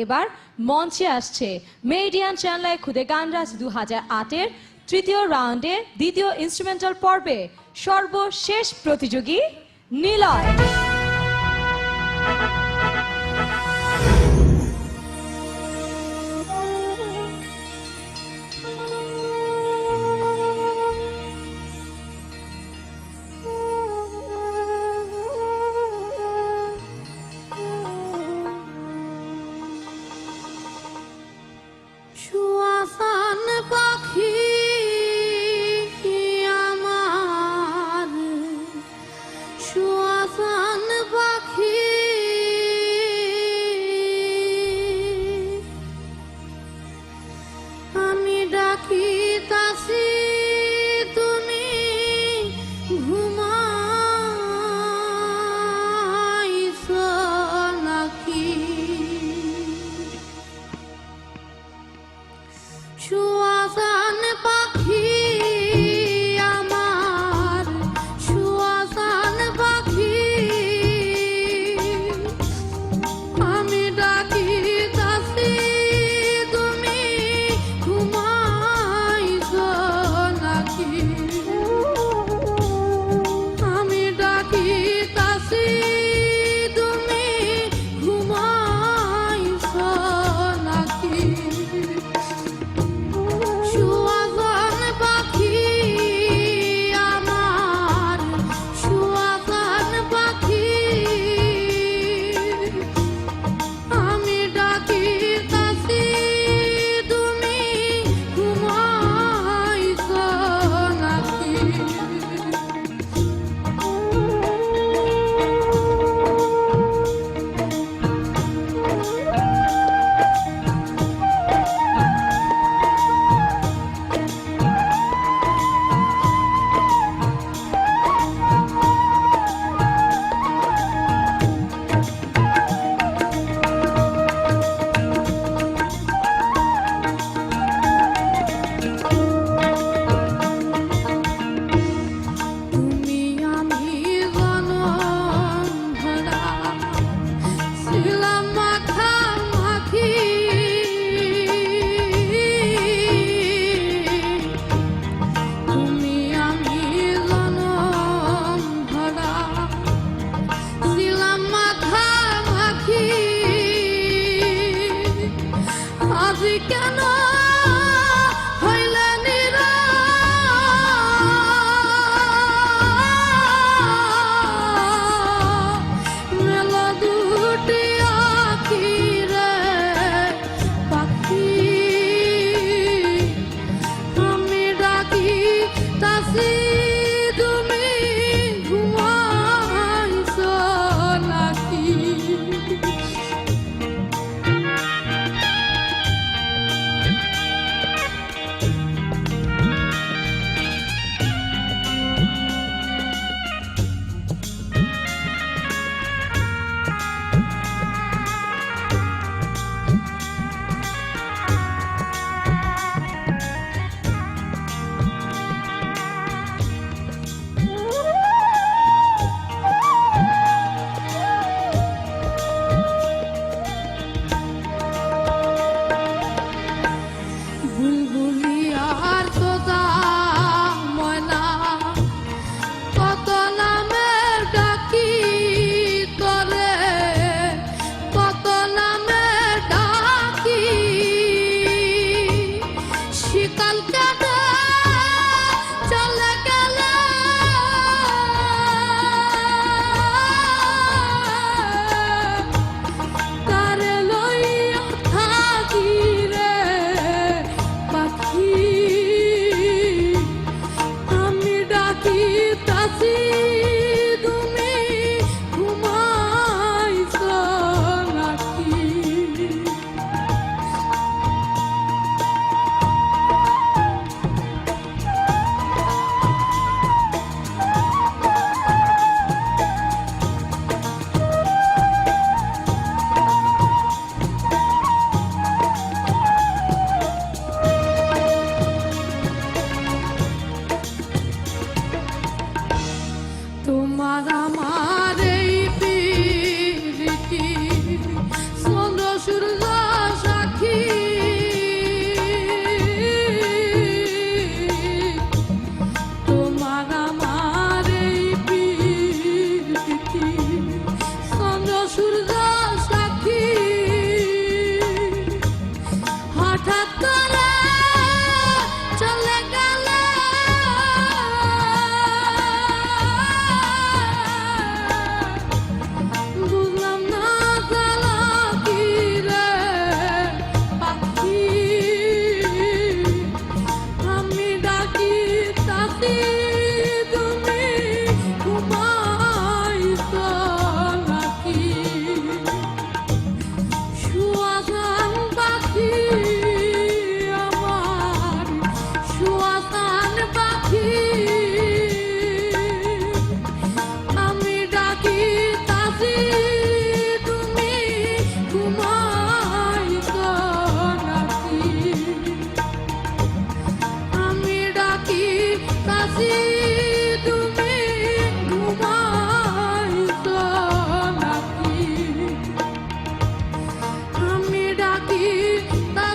এবার মঞ্চে আসছে মেডিয়ান চ্যানেলে খুদে গানরাজ 2008-এর তৃতীয় রাউন্ডে দ্বিতীয় ইনস্ট্রুমেন্টাল পর্বে সর্বশেষ প্রতিযোগী নিলয়। সুয়াসান পাখি আমার, সুয়াসান পাখি আমি ডাকিতাছি তুমি ঘুমাইছো নাকি? সুয়াসান পাখি আমার, সুয়াসান পাখি আমি ডাকিতাছি তুমি ঘুমাইছো নাকি? আমি ডাকিতাছি তুমি ঘুমাইছো নাকি? সুয়াসান পাখি আমার, সুয়াসান পাখি আমি ডাকিতাছি তুমি ঘুমাইছো নাকি? তুমি আমি জনম ভরা ছিলাম মাখামাখি, তুমি আমি জনম ভরা ছিলাম মাখামাখি, আজ কেন হইলে মেলা দুটি আখি রে পাখি আমি ডাকিতাছি তুমি ঘুমাইছো নাকি?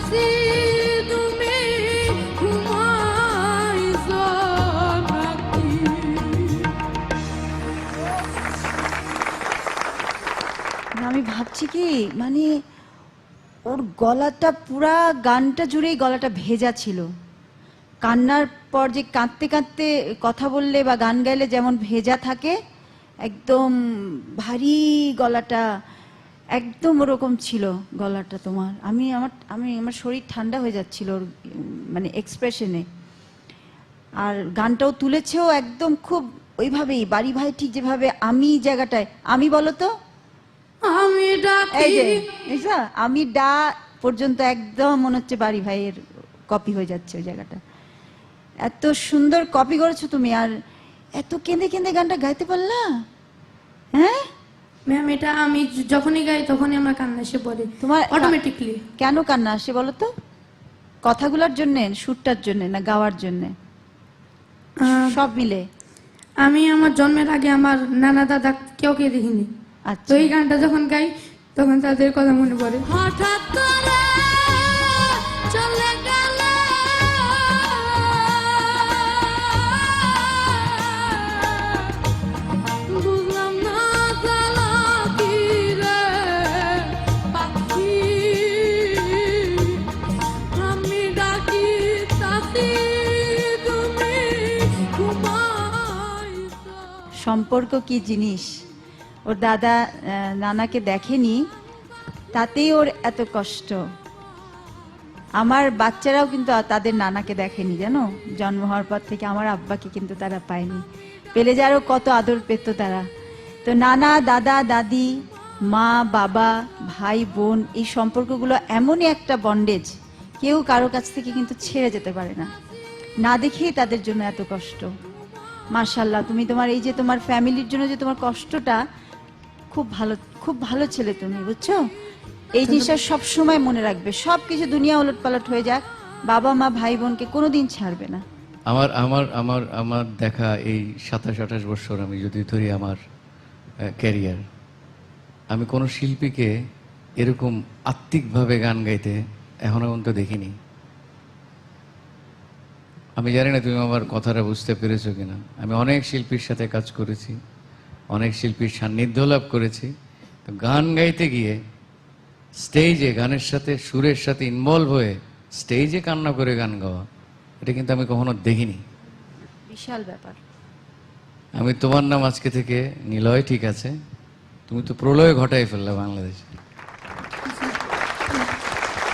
তাসি তুমি ঘুমাইছো নাকি আমি ভাবছি কি মানে ওর গলাটা পুরা গানটা জুড়েই গলাটা ভেজা ছিল। কান্নার পর যে কাঁদতে কাঁদতে কথা বললে বা গান গাইলে যেমন ভেজা থাকে, একদম ভারী গলাটা একদম ওরকম ছিল গলাটা তোমার। আমার শরীর ঠান্ডা হয়ে যাচ্ছিল ওর মানে এক্সপ্রেশনে। আর গানটাও তুলেছেও একদম খুব ওইভাবেই, বাড়ি ভাই ঠিক যেভাবে আমি জায়গাটায়, আমি বলো তো আমি এই ডাকি যে দেখছো? আমি ডা পর্যন্ত একদম মনে হচ্ছে বাড়ি ভাইয়ের কপি হয়ে যাচ্ছে ওই জায়গাটা। এত সুন্দর কপি করেছো তুমি, আর এত কেঁদে কেঁদে গানটা গাইতে পারলা। হ্যাঁ ম্যাম, এটা আমি যখনই গাই তখনই আমার কান্না এসে পড়ে তোমার অটোমেটিকলি। কেন কান্না আসে বলো তো? কথাগুলোর জন্য, সুরটার জন্য, না গাওয়ার জন্য? সব মিলে। আমি আমার জন্মের আগে আমার নানা দাদা কেউকে দেখিনি, তো আচ্ছা, এই গানটা যখন গাই তখন তাদের কথা মনে পড়ে। হঠাৎ করে চলে গেল বুঝলাম না জ্বালা কি রে পাখি, আমি ডাকি তাসি তুমি ঘুমাইছো। সম্পর্ক কি জিনিস। ওর দাদা নানাকে দেখেনি, তাতেই ওর এত কষ্ট। আমার বাচ্চারাও কিন্তু তাদের নানাকে দেখেনি, জানো? জন্ম হওয়ার পর থেকে আমার আব্বাকে কিন্তু তারা পায়নি। পেলে যে আরো কত আদর পেত তারা। তো নানা, দাদা, দাদি, মা, বাবা, ভাই, বোন, এই সম্পর্কগুলো এমনই একটা বন্ডেজ, কেউ কারো কাছ থেকে কিন্তু ছেড়ে যেতে পারে না। না দেখেই তাদের জন্য এত কষ্ট। মাশাআল্লাহ, তুমি তোমার এই যে তোমার ফ্যামিলির জন্য যে তোমার কষ্টটা, খুব ভালো ছেলে তুমি, বুঝছো? এই জিনিসটা সব সময় মনে রাখবে। সবকিছু দুনিয়া ওলটপালট হয়ে যাক, বাবা মা ভাই বোনকে কোনোদিন ছাড়বে না। আমার আমার আমার আমার দেখা এই 27-28 বছর আমি যদি ধরি আমার ক্যারিয়ার, আমি কোনো শিল্পীকে এরকম আত্মিকভাবে গান গাইতে এখনো পর্যন্ত দেখিনি। আমি জানি না তুমি আমার কথাটা বুঝতে পেরেছো কিনা। আমি অনেক শিল্পীর সাথে কাজ করেছি, অনেক শিল্পীর সান্নিধ্য লাভ করেছি, তো গান গাইতে গিয়ে স্টেজে গানের সাথে সুরের সাথে ইনভলভ হয়ে স্টেজে কান্না করে গান গাওয়া, এটা কিন্তু আমি কখনো দেখিনি। বিশাল ব্যাপার। আমি তোমার নাম আজকে থেকে নিলয়, ঠিক আছে? তুমি তো প্রলয় ঘটাই ফেললে বাংলাদেশে।